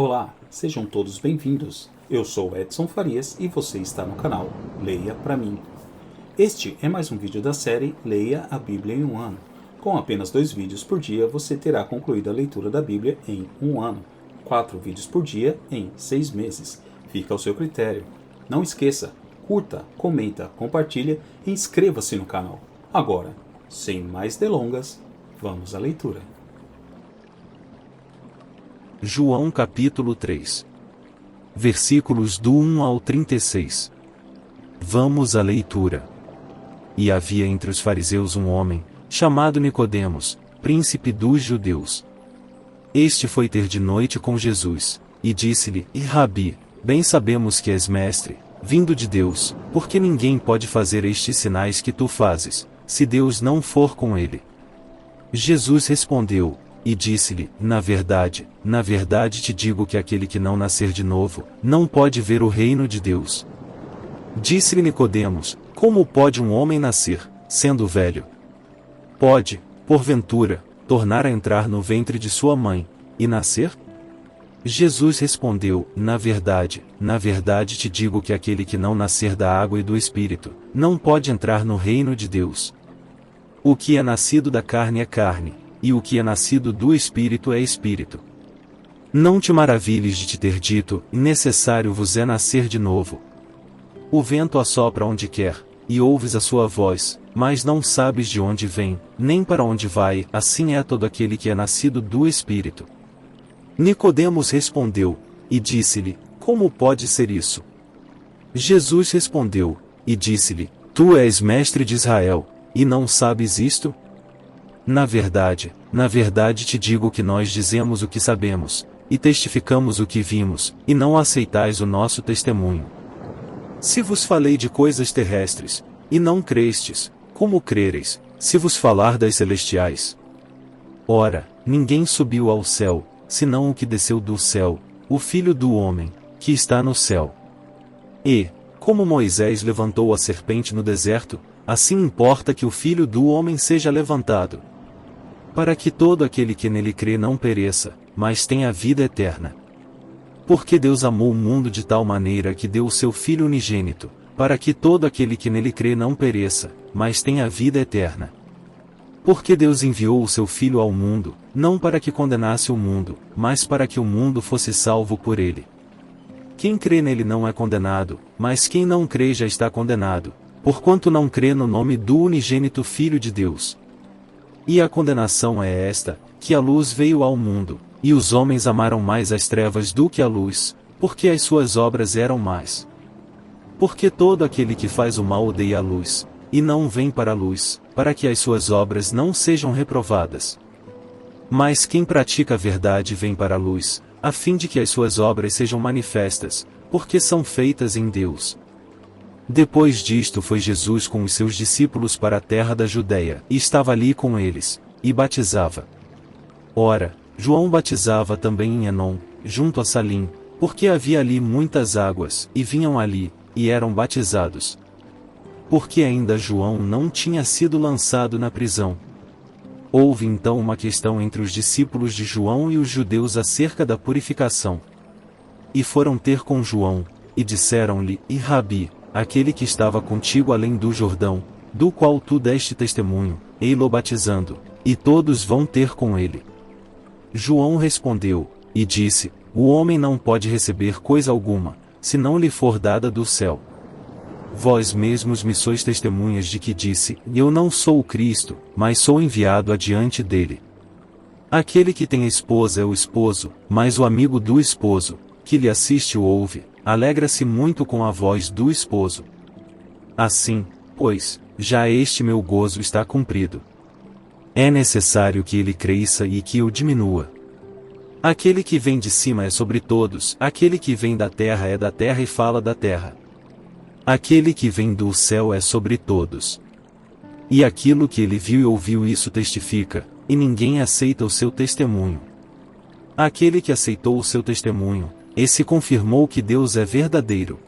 Olá, sejam todos bem-vindos. Eu sou Edson Farias e você está no canal Leia Pra Mim. Este é mais um vídeo da série Leia a Bíblia em um ano. Com apenas 2 vídeos por dia, você terá concluído a leitura da Bíblia em um ano. 4 vídeos por dia em 6 meses. Fica ao seu critério. Não esqueça, curta, comenta, compartilha e inscreva-se no canal. Agora, sem mais delongas, vamos à leitura. João capítulo 3. Versículos do 1 ao 36. Vamos à leitura. E havia entre os fariseus um homem, chamado Nicodemos, príncipe dos judeus. Este foi ter de noite com Jesus, e disse-lhe: Rabi, bem sabemos que és mestre, vindo de Deus, porque ninguém pode fazer estes sinais que tu fazes, se Deus não for com ele. Jesus respondeu, e disse-lhe: na verdade te digo que aquele que não nascer de novo, não pode ver o reino de Deus. Disse-lhe Nicodemos: como pode um homem nascer, sendo velho? Pode, porventura, tornar a entrar no ventre de sua mãe, e nascer? Jesus respondeu: na verdade te digo que aquele que não nascer da água e do Espírito, não pode entrar no reino de Deus. O que é nascido da carne é carne, e o que é nascido do Espírito é Espírito. Não te maravilhes de te ter dito: necessário vos é nascer de novo. O vento assopra onde quer, e ouves a sua voz, mas não sabes de onde vem, nem para onde vai. Assim é todo aquele que é nascido do Espírito. Nicodemos respondeu, e disse-lhe: como pode ser isso? Jesus respondeu, e disse-lhe: tu és mestre de Israel, e não sabes isto? Na verdade te digo que nós dizemos o que sabemos, e testificamos o que vimos, e não aceitais o nosso testemunho. Se vos falei de coisas terrestres, e não crestes, como crereis, se vos falar das celestiais? Ora, ninguém subiu ao céu, senão o que desceu do céu, o Filho do homem, que está no céu. E, como Moisés levantou a serpente no deserto, assim importa que o Filho do homem seja levantado, para que todo aquele que nele crê não pereça, mas tenha vida eterna. Porque Deus amou o mundo de tal maneira que deu o seu Filho unigênito, para que todo aquele que nele crê não pereça, mas tenha vida eterna. Porque Deus enviou o seu Filho ao mundo, não para que condenasse o mundo, mas para que o mundo fosse salvo por ele. Quem crê nele não é condenado, mas quem não crê já está condenado, porquanto não crê no nome do unigênito Filho de Deus. E a condenação é esta, que a luz veio ao mundo, e os homens amaram mais as trevas do que a luz, porque as suas obras eram más. Porque todo aquele que faz o mal odeia a luz, e não vem para a luz, para que as suas obras não sejam reprovadas. Mas quem pratica a verdade vem para a luz, a fim de que as suas obras sejam manifestas, porque são feitas em Deus. Depois disto foi Jesus com os seus discípulos para a terra da Judeia, e estava ali com eles, e batizava. Ora, João batizava também em Enom, junto a Salim, porque havia ali muitas águas, e vinham ali, e eram batizados. Porque ainda João não tinha sido lançado na prisão. Houve então uma questão entre os discípulos de João e os judeus acerca da purificação. E foram ter com João, e disseram-lhe: Rabi, aquele que estava contigo além do Jordão, do qual tu deste testemunho, ei-lo batizando, e todos vão ter com ele. João respondeu, e disse: o homem não pode receber coisa alguma, se não lhe for dada do céu. Vós mesmos me sois testemunhas de que disse: eu não sou o Cristo, mas sou enviado adiante dele. Aquele que tem esposa é o esposo, mas o amigo do esposo, que lhe assiste o ouve, alegra-se muito com a voz do esposo. Assim, pois, já este meu gozo está cumprido. É necessário que ele cresça e que eu diminua. Aquele que vem de cima é sobre todos, aquele que vem da terra é da terra e fala da terra. Aquele que vem do céu é sobre todos. E aquilo que ele viu e ouviu isso testifica, e ninguém aceita o seu testemunho. Aquele que aceitou o seu testemunho, esse confirmou que Deus é verdadeiro.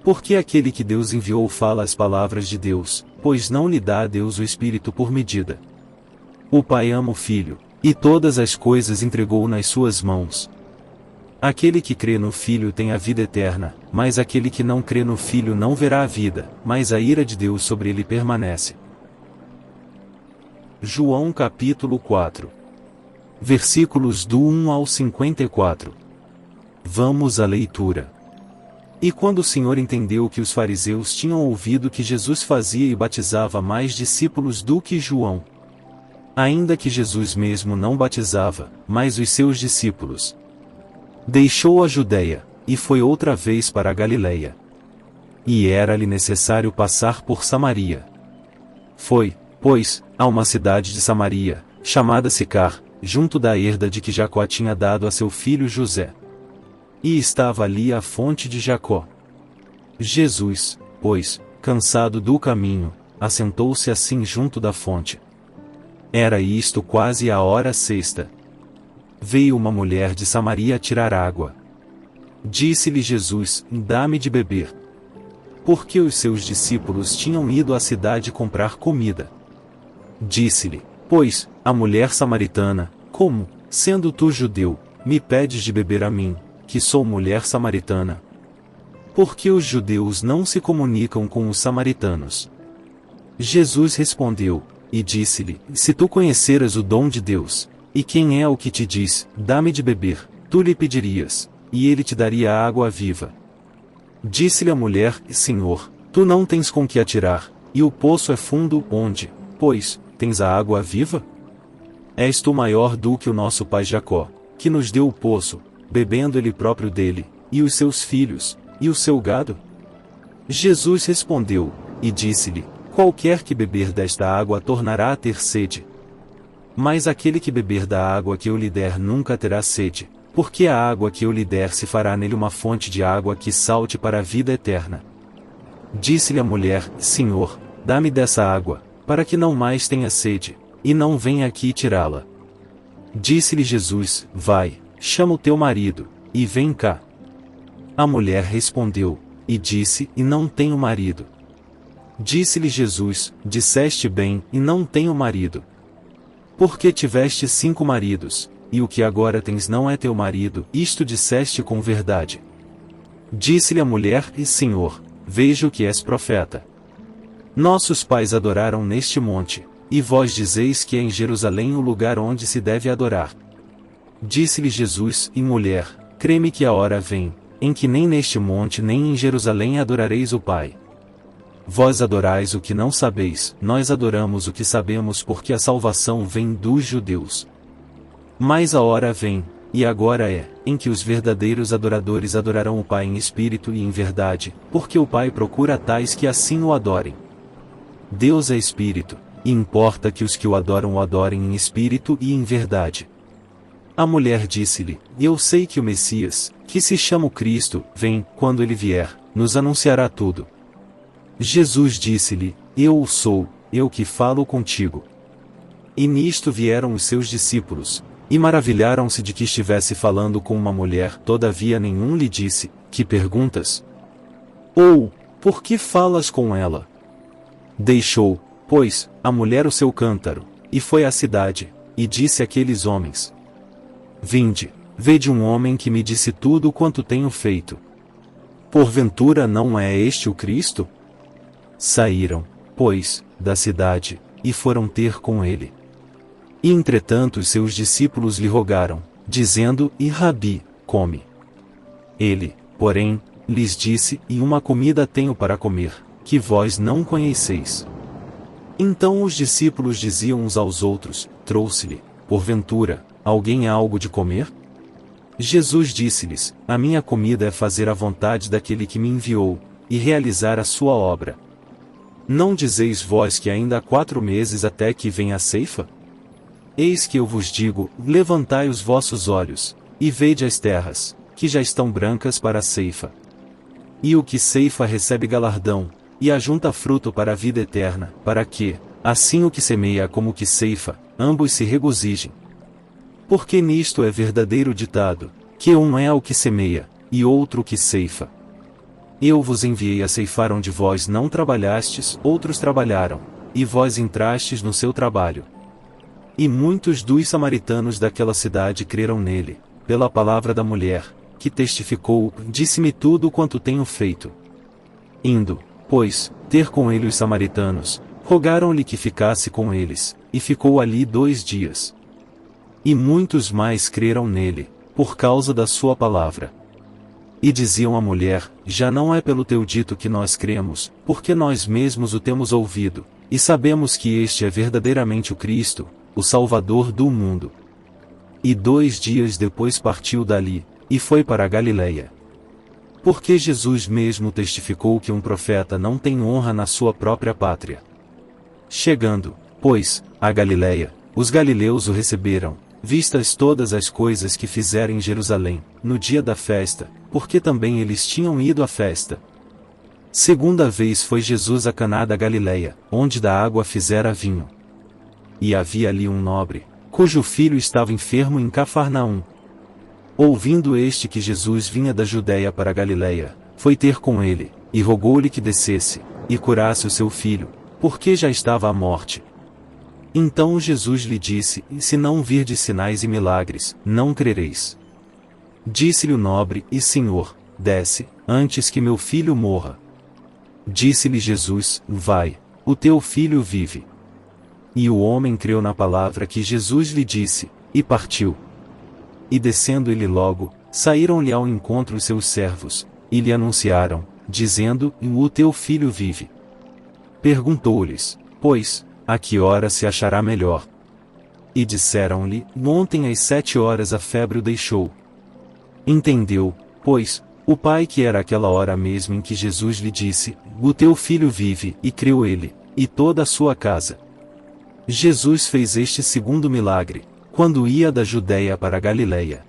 Porque aquele que Deus enviou fala as palavras de Deus, pois não lhe dá a Deus o Espírito por medida. O Pai ama o Filho, e todas as coisas entregou nas suas mãos. Aquele que crê no Filho tem a vida eterna, mas aquele que não crê no Filho não verá a vida, mas a ira de Deus sobre ele permanece. João capítulo 4. Versículos do 1 ao 54. Vamos à leitura. E quando o Senhor entendeu que os fariseus tinham ouvido que Jesus fazia e batizava mais discípulos do que João, ainda que Jesus mesmo não batizava, mas os seus discípulos, deixou a Judeia, e foi outra vez para a Galileia. E era-lhe necessário passar por Samaria. Foi, pois, a uma cidade de Samaria, chamada Sicar, junto da herda de que Jacó tinha dado a seu filho José. E estava ali a fonte de Jacó. Jesus, pois, cansado do caminho, assentou-se assim junto da fonte. Era isto quase a hora sexta. Veio uma mulher de Samaria tirar água. Disse-lhe Jesus: dá-me de beber. Porque os seus discípulos tinham ido à cidade comprar comida. Disse-lhe, pois, a mulher samaritana: como, sendo tu judeu, me pedes de beber a mim, que sou mulher samaritana? Porque os judeus não se comunicam com os samaritanos. Jesus respondeu, e disse-lhe: se tu conheceras o dom de Deus, e quem é o que te diz, dá-me de beber, tu lhe pedirias, e ele te daria água viva. Disse-lhe a mulher: Senhor, tu não tens com que atirar, e o poço é fundo, onde, pois, tens a água viva? És tu maior do que o nosso pai Jacó, que nos deu o poço, bebendo ele próprio dele, e os seus filhos, e o seu gado? Jesus respondeu, e disse-lhe: qualquer que beber desta água tornará a ter sede. Mas aquele que beber da água que eu lhe der nunca terá sede, porque a água que eu lhe der se fará nele uma fonte de água que salte para a vida eterna. Disse-lhe a mulher: Senhor, dá-me dessa água, para que não mais tenha sede, e não venha aqui tirá-la. Disse-lhe Jesus: vai, chama o teu marido, e vem cá. A mulher respondeu, e disse: e não tenho marido. Disse-lhe Jesus: disseste bem, e não tenho marido. Porque tiveste 5 maridos, e o que agora tens não é teu marido, isto disseste com verdade. Disse-lhe a mulher: e Senhor, vejo que és profeta. Nossos pais adoraram neste monte, e vós dizeis que é em Jerusalém o lugar onde se deve adorar. Disse-lhe Jesus: e mulher, crê-me que a hora vem, em que nem neste monte nem em Jerusalém adorareis o Pai. Vós adorais o que não sabeis, nós adoramos o que sabemos, porque a salvação vem dos judeus. Mas a hora vem, e agora é, em que os verdadeiros adoradores adorarão o Pai em espírito e em verdade, porque o Pai procura tais que assim o adorem. Deus é espírito, e importa que os que o adorem em espírito e em verdade. A mulher disse-lhe: eu sei que o Messias, que se chama o Cristo, vem, quando ele vier, nos anunciará tudo. Jesus disse-lhe: eu o sou, eu que falo contigo. E nisto vieram os seus discípulos, e maravilharam-se de que estivesse falando com uma mulher, todavia nenhum lhe disse: que perguntas? Ou, por que falas com ela? Deixou, pois, a mulher o seu cântaro, e foi à cidade, e disse àqueles homens: vinde, vede um homem que me disse tudo quanto tenho feito. Porventura não é este o Cristo? Saíram, pois, da cidade, e foram ter com ele. E entretanto os seus discípulos lhe rogaram, dizendo: e Rabi, come. Ele, porém, lhes disse: e uma comida tenho para comer, que vós não conheceis. Então os discípulos diziam uns aos outros: trouxe-lhe, porventura, alguém algo de comer? Jesus disse-lhes: a minha comida é fazer a vontade daquele que me enviou, e realizar a sua obra. Não dizeis vós que ainda há 4 meses até que venha a ceifa? Eis que eu vos digo: levantai os vossos olhos, e vede as terras, que já estão brancas para a ceifa. E o que ceifa recebe galardão, e ajunta fruto para a vida eterna, para que, assim o que semeia como o que ceifa, ambos se regozijem. Porque nisto é verdadeiro ditado, que um é o que semeia, e outro o que ceifa. Eu vos enviei a ceifar onde vós não trabalhastes, outros trabalharam, e vós entrastes no seu trabalho. E muitos dos samaritanos daquela cidade creram nele, pela palavra da mulher, que testificou, disse-me tudo quanto tenho feito. Indo, pois, ter com ele os samaritanos, rogaram-lhe que ficasse com eles, e ficou ali 2 dias. E muitos mais creram nele, por causa da sua palavra. E diziam à mulher, já não é pelo teu dito que nós cremos, porque nós mesmos o temos ouvido, e sabemos que este é verdadeiramente o Cristo, o Salvador do mundo. E 2 dias depois partiu dali, e foi para a Galileia. Porque Jesus mesmo testificou que um profeta não tem honra na sua própria pátria. Chegando, pois, à Galileia, os galileus o receberam, vistas todas as coisas que fizera em Jerusalém, no dia da festa, porque também eles tinham ido à festa. Segunda vez foi Jesus a Caná da Galileia, onde da água fizera vinho. E havia ali um nobre, cujo filho estava enfermo em Cafarnaum. Ouvindo este que Jesus vinha da Judéia para a Galileia, foi ter com ele, e rogou-lhe que descesse, e curasse o seu filho, porque já estava à morte. Então Jesus lhe disse, se não virdes sinais e milagres, não crereis. Disse-lhe o nobre, e Senhor, desce, antes que meu filho morra. Disse-lhe Jesus, vai, o teu filho vive. E o homem creu na palavra que Jesus lhe disse, e partiu. E descendo ele logo, saíram-lhe ao encontro os seus servos, e lhe anunciaram, dizendo, o teu filho vive. Perguntou-lhes, pois, a que hora se achará melhor? E disseram-lhe, ontem às 7 horas a febre o deixou. Entendeu, pois, o pai que era aquela hora mesmo em que Jesus lhe disse, o teu filho vive, e creu ele, e toda a sua casa. Jesus fez este segundo milagre, quando ia da Judéia para a Galileia.